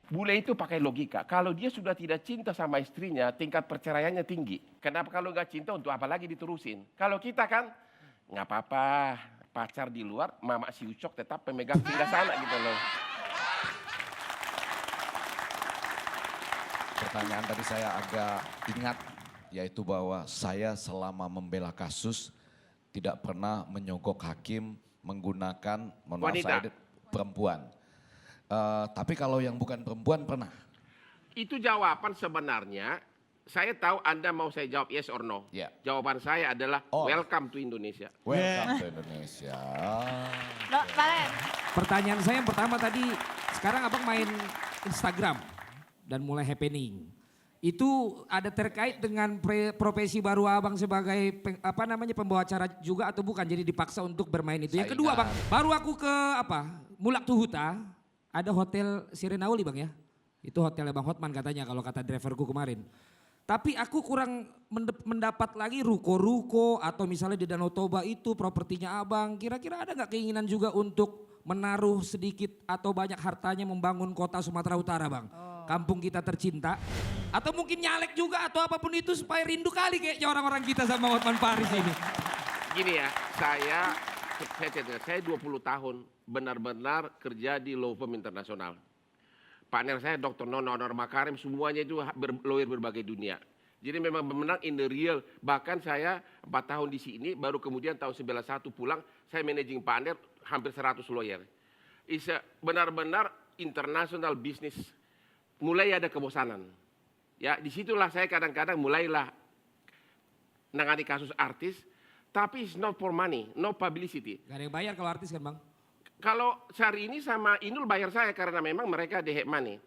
Bule itu pakai logika. Kalau dia sudah tidak cinta sama istrinya, tingkat perceraiannya tinggi. Kenapa kalau nggak cinta untuk apa lagi diterusin? Kalau kita kan, nggak apa-apa, pacar di luar, mama si Ucok tetap pemegang sana gitu loh. Pertanyaan tadi saya agak ingat, yaitu bahwa saya selama membela kasus tidak pernah menyogok hakim menggunakan Wanita. perempuan. Tapi kalau yang bukan perempuan pernah. Itu jawaban sebenarnya, saya tahu Anda mau saya jawab yes or no. Ya. Jawaban saya adalah welcome to Indonesia. Welcome to Indonesia. Loh, Valen. Pertanyaan saya yang pertama tadi, sekarang abang main Instagram dan mulai happening. Itu ada terkait dengan profesi baru abang sebagai pembawa acara juga atau bukan? Jadi dipaksa untuk bermain itu. Yang kedua bang, baru aku ke Mulak Tuhuta, ada hotel Sirenauli bang ya. Itu hotelnya Bang Hotman katanya kalau kata driverku kemarin. Tapi aku kurang mendapat lagi ruko-ruko atau misalnya di Danau Toba itu propertinya abang. Kira-kira ada nggak keinginan juga untuk menaruh sedikit atau banyak hartanya membangun kota Sumatera Utara bang? Kampung kita tercinta. Atau mungkin nyalek juga atau apapun itu supaya rindu kali kayaknya orang-orang kita sama Hotman Paris ini. Gini ya, saya 20 tahun benar-benar kerja di law firm internasional. Partner saya Dr. Nono Makarim, semuanya itu lawyer berbagai dunia. Jadi memang benar in the real, bahkan saya 4 tahun di sini, baru kemudian tahun 91 pulang, saya managing partner hampir 100 lawyer. Benar-benar international business, mulai ada kebosanan. Ya, disitulah saya kadang-kadang mulailah nangani kasus artis, tapi it's not for money, no publicity. Gak ada yang bayar kalau artis kan bang? Kalau Syahrini ini sama Inul bayar saya karena memang mereka they have money.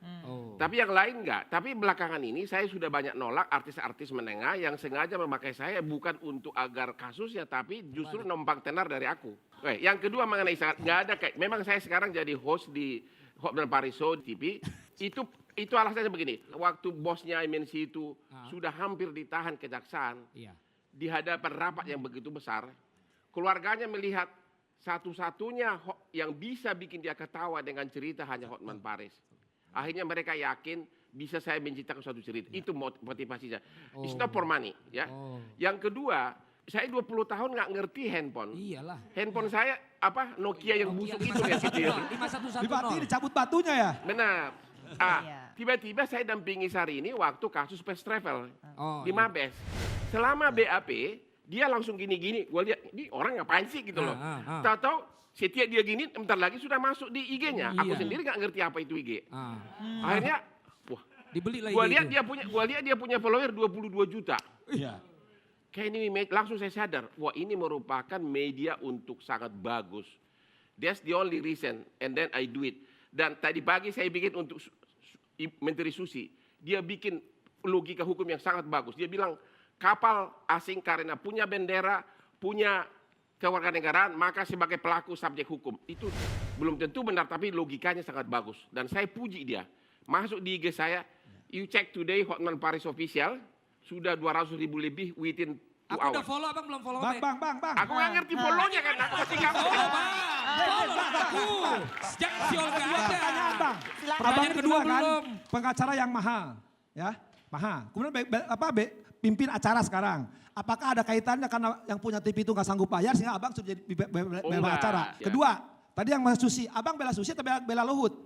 Tapi yang lain enggak. Tapi belakangan ini saya sudah banyak nolak artis-artis menengah yang sengaja memakai saya bukan untuk agar kasusnya, tapi justru numpang tenar dari aku. Oke, yang kedua mengenai sangat nggak ada kayak. Memang saya sekarang jadi host di Hotman Paris Show di TV. Itu alasannya begini. Waktu bosnya MNC itu sudah hampir ditahan kejaksaan. Iya. Di hadapan rapat yang begitu besar, keluarganya melihat satu-satunya yang bisa bikin dia ketawa dengan cerita hanya Hotman Paris. Akhirnya mereka yakin bisa saya menciptakan suatu cerita. Itu motivasinya. It's not for money. Ya. Yang kedua, saya 20 tahun nggak ngerti handphone. Iyalah. Handphone saya Nokia yang busuk itu ya kecil. 5110. Berarti dicabut batunya ya? Benar. Tiba-tiba saya dampingi Syahrini waktu kasus Fast Travel di Mabes. Selama BAP, dia langsung gini-gini, gue lihat, ini orang ngapain sih gitu loh. Tahu-tahu setiap dia gini, bentar lagi sudah masuk di IG-nya. Aku sendiri nggak ngerti apa itu IG. Akhirnya, wah, dibeli lagi. Gue lihat dia punya follower 22 juta. Iya. Kayak ini langsung saya sadar, wah ini merupakan media untuk sangat bagus. That's the only reason, and then I do it. Dan tadi pagi saya bikin untuk Menteri Susi, dia bikin logika hukum yang sangat bagus. Dia bilang, kapal asing karena punya bendera, punya kewarganegaraan, maka sebagai pelaku subjek hukum. Itu belum tentu benar, tapi logikanya sangat bagus. Dan saya puji dia. Masuk di IG saya, you check today Hotman Paris Official, sudah 200.000 lebih within 2 Aku udah hours. follow abang belum follow Bang. Aku nggak ngerti follow-nya kan, aku masih nggak Follow bang. Follow aku. Jangan siol aja. Pertanyaan bang. Silakan. Abang Pertanyaan kedua kan belum. pengacara yang mahal. Ya, mahal. Kemudian pimpin acara sekarang. Apakah ada kaitannya karena yang punya TV itu nggak sanggup bayar sehingga abang sudah jadi bela acara. Ya. Kedua, tadi yang bela Susi. Abang bela Susi atau bela Luhut?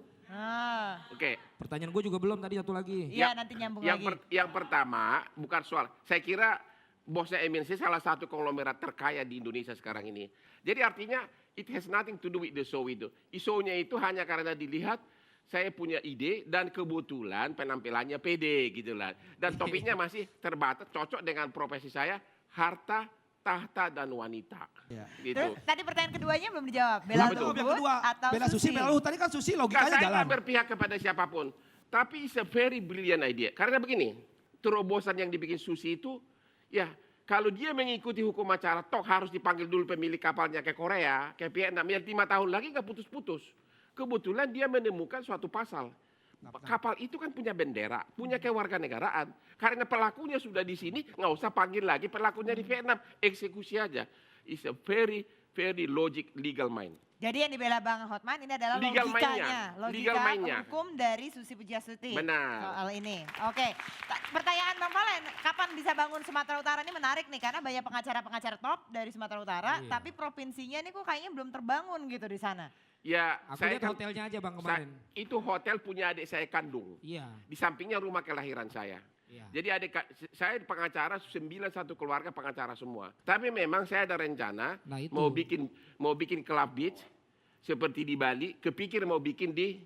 Oke. Pertanyaan gue juga belum tadi satu lagi. Iya, nanti nyambung lagi. Yang pertama, bukan soal, saya kira bosnya MNC salah satu konglomerat terkaya di Indonesia sekarang ini. Jadi artinya it has nothing to do with the show itu. Show-nya itu hanya karena dilihat saya punya ide dan kebetulan penampilannya pede gitu lah. Dan topiknya masih terbatas, cocok dengan profesi saya, harta, tahta, dan wanita. Ya. Gitu. Terus tadi pertanyaan keduanya belum dijawab. Bela Yang Luhut kedua, atau bela Susi, bela Luhut. Tadi kan Susi logikanya Saya jalan. nggak berpihak kepada siapapun. Tapi it's a very brilliant idea. Karena begini, terobosan yang dibikin Susi itu, ya kalau dia mengikuti hukum acara, toh harus dipanggil dulu pemilik kapalnya ke Korea, ke Vietnam, yang 5 tahun lagi nggak putus-putus. Kebetulan dia menemukan suatu pasal. Kapal itu kan punya bendera, punya kewarganegaraan. Karena pelakunya sudah di sini, nggak usah panggil lagi pelakunya di Vietnam, eksekusi aja. It's a very very logic, legal mind. Jadi yang dibela Bang Hotman ini adalah Legal logikanya, mainnya, legal mainnya. hukum dari Susi Pujiastuti. Benar. Soal ini. Oke. Pertanyaan Bang Valen, kapan bisa bangun Sumatera Utara ini menarik nih karena banyak pengacara-pengacara top dari Sumatera Utara, Iya. tapi provinsinya ini kok kayaknya belum terbangun gitu di sana. Ya, Aku lihat hotelnya aja Bang kemarin. itu hotel punya adik saya kandung. Iya. Di sampingnya rumah kelahiran saya. Iya. Jadi saya pengacara 9 satu keluarga pengacara semua. Tapi memang saya ada rencana Nah, itu. mau bikin club beach seperti di Bali, kepikir mau bikin di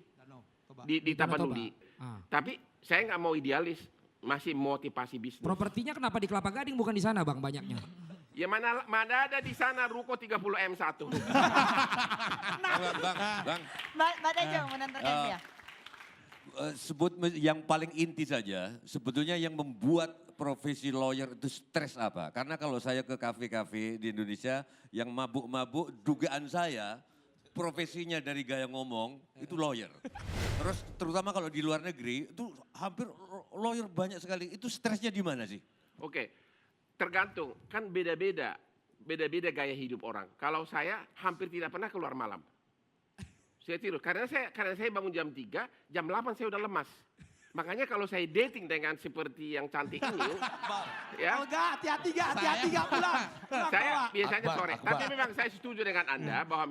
Di Tapanuli. Ah. Tapi saya nggak mau idealis, masih motivasi bisnis. Propertinya kenapa di Kelapa Gading bukan di sana Bang banyaknya? Ya mana ada di sana ruko 30 M1. Bang, Mbak Tejong menentukan ya. sebut yang paling inti saja, sebetulnya yang membuat profesi lawyer itu stres apa? Karena kalau saya ke kafe-kafe di Indonesia, yang mabuk-mabuk, dugaan saya profesinya dari gaya ngomong itu lawyer. Terus terutama kalau di luar negeri, itu hampir lawyer banyak sekali. Itu stresnya di mana sih? Oke, tergantung, kan beda-beda gaya hidup orang. Kalau saya hampir tidak pernah keluar malam. Saya tidur, karena saya bangun jam 3, jam 8 saya udah lemas. Makanya kalau saya dating dengan seperti yang cantik ini, ya, Olga, hati-hati gak pulang. saya biasanya Akbar, sore. Akbar. Tapi memang saya setuju dengan Anda bahwa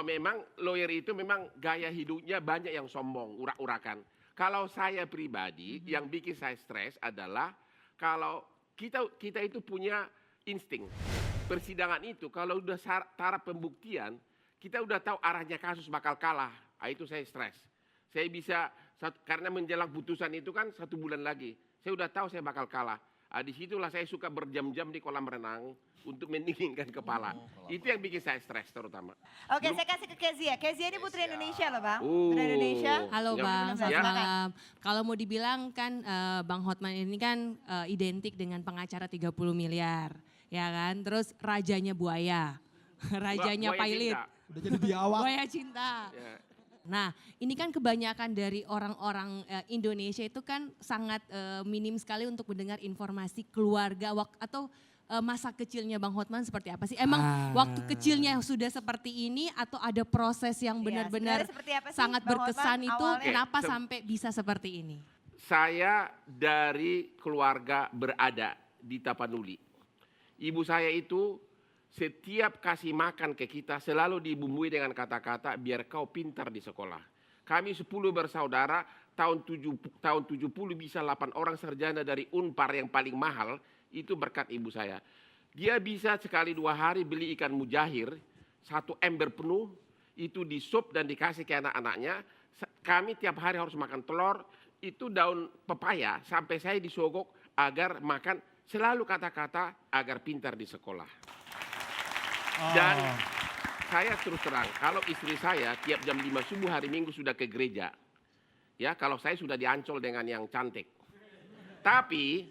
memang lawyer itu memang gaya hidupnya banyak yang sombong, urak-urakan. Kalau saya pribadi, yang bikin saya stres adalah kalau kita itu punya insting. Persidangan itu kalau udah taraf pembuktian, kita udah tahu arahnya kasus bakal kalah. Itu saya stres. Saya bisa, karena menjelang putusan itu kan 1 bulan lagi. Saya udah tahu saya bakal kalah. Disitulah saya suka berjam-jam di kolam renang untuk mendinginkan kepala. Itu yang bikin saya stres terutama. Oke, saya kasih ke Kezia. Kezia ini putri Indonesia loh Bang. Oh. Putri Indonesia. Halo Ya, Bang, ya. selamat malam. Kalau mau dibilang kan Bang Hotman ini kan identik dengan pengacara 30 miliar, ya kan? Terus rajanya buaya, rajanya Buaya pailit, cinta. Udah jadi biawak. buaya cinta. Ya. Nah, ini kan kebanyakan dari orang-orang Indonesia itu kan sangat minim sekali untuk mendengar informasi keluarga atau masa kecilnya Bang Hotman seperti apa sih? Emang waktu kecilnya sudah seperti ini atau ada proses yang Iya, benar-benar sebenarnya seperti apa sih, sangat Bang Hotman, berkesan itu awalnya? kenapa Oke, sampai bisa seperti ini? Saya dari keluarga berada di Tapanuli. Ibu saya itu setiap kasih makan ke kita selalu dibumbui dengan kata-kata biar kau pintar di sekolah. Kami 10 bersaudara, tahun 70 bisa 8 orang sarjana dari Unpar yang paling mahal, itu berkat ibu saya. Dia bisa sekali 2 hari beli ikan mujahir, 1 ember penuh, itu disup dan dikasih ke anak-anaknya. Kami tiap hari harus makan telur, itu daun pepaya sampai saya disogok agar makan selalu kata-kata agar pintar di sekolah. Dan saya terus terang, kalau istri saya tiap jam 5 subuh hari Minggu sudah ke gereja. Ya, kalau saya sudah diancol dengan yang cantik. Tapi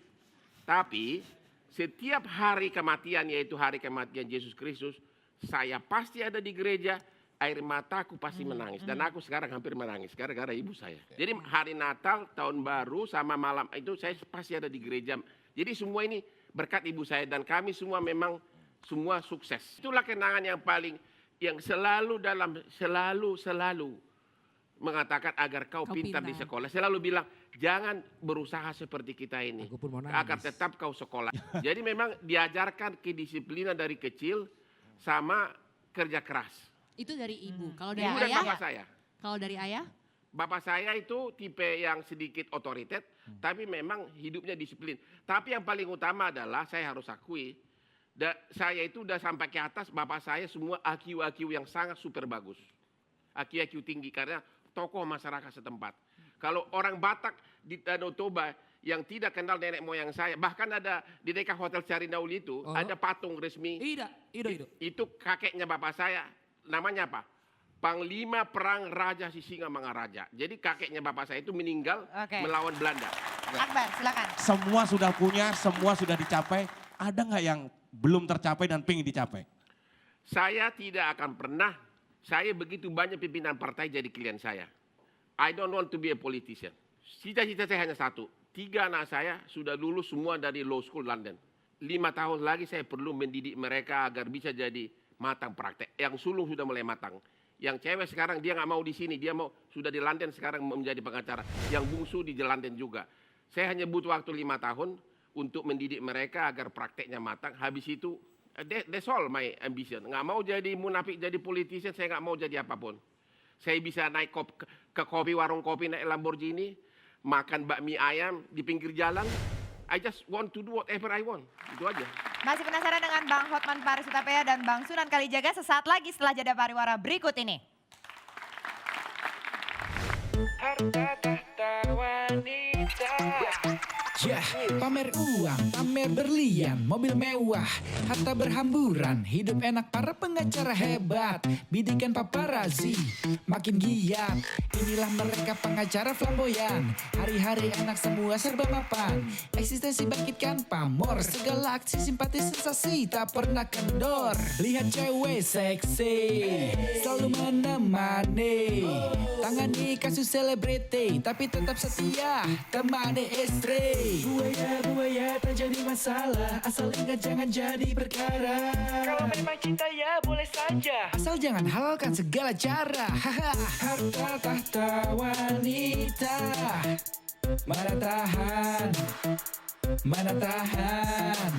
setiap hari kematian, yaitu hari kematian Yesus Kristus, saya pasti ada di gereja, air mataku pasti menangis. Dan aku sekarang hampir menangis gara-gara ibu saya. Jadi hari Natal, tahun baru sama malam itu saya pasti ada di gereja. Jadi semua ini berkat ibu saya dan kami semua memang semua sukses. Itulah kenangan yang selalu mengatakan agar kau pintar di sekolah. Selalu bilang, jangan berusaha seperti kita ini. Aku pun mau nangis. Agar tetap kau sekolah. Jadi memang diajarkan kedisiplinan dari kecil sama kerja keras. Itu dari ibu. Kalau dari Ibu dan ayah? bapak saya. Kalau dari ayah? Bapak saya itu tipe yang sedikit otoriter, tapi memang hidupnya disiplin. Tapi yang paling utama adalah saya harus akui, saya itu udah sampai ke atas, bapak saya semua IQ yang sangat super bagus. IQ tinggi karena tokoh masyarakat setempat. Kalau orang Batak di Danau Toba yang tidak kenal nenek moyang saya, bahkan ada di dekat Hotel Carinauli itu, ada patung resmi. Itu kakeknya bapak saya, namanya apa? Panglima Perang Raja Sisingamangaraja. Jadi kakeknya bapak saya itu meninggal melawan Belanda. Akbar, silakan. Semua sudah punya, semua sudah dicapai. Ada nggak yang belum tercapai dan pengen dicapai? Saya tidak akan pernah, saya begitu banyak pimpinan partai jadi klien saya. I don't want to be a politician. Cita-cita saya hanya satu. 3 anak saya sudah lulus semua dari Law School London. 5 tahun lagi saya perlu mendidik mereka agar bisa jadi matang praktek. Yang sulung sudah mulai matang. Yang cewek sekarang dia nggak mau di sini, dia mau sudah di London sekarang menjadi pengacara. Yang bungsu di London juga. Saya hanya butuh waktu 5 tahun untuk mendidik mereka agar prakteknya matang. Habis itu, that's all my ambition. Nggak mau jadi munafik, jadi politician, saya nggak mau jadi apapun. Saya bisa naik ke kopi, warung kopi, naik Lamborghini, makan bakmi ayam di pinggir jalan. I just want to do whatever I want. Itu aja. Masih penasaran dengan Bang Hotman Paris Hutapea dan Bang Sunan Kalijaga sesaat lagi setelah jeda pariwara berikut ini. Harta tahta wanita. Ya, pamer uang, pamer berlian, mobil mewah, harta berhamburan, hidup enak para pengacara hebat, bidikan paparazi, makin giat. Inilah mereka pengacara flamboyan, hari-hari enak semua serba mapan, eksistensi bangkitkan pamor, segala aksi simpati sensasi tak pernah kendor. Lihat cewek seksi, selalu menemani, tangani kasus selebriti, tapi tetap setia, temani istri. Buaya tak jadi masalah, asal ingat jangan jadi perkara. Kalau memang cinta ya boleh saja. Asal jangan halalkan segala cara. Harta tahta wanita, mana tahan, mana tahan.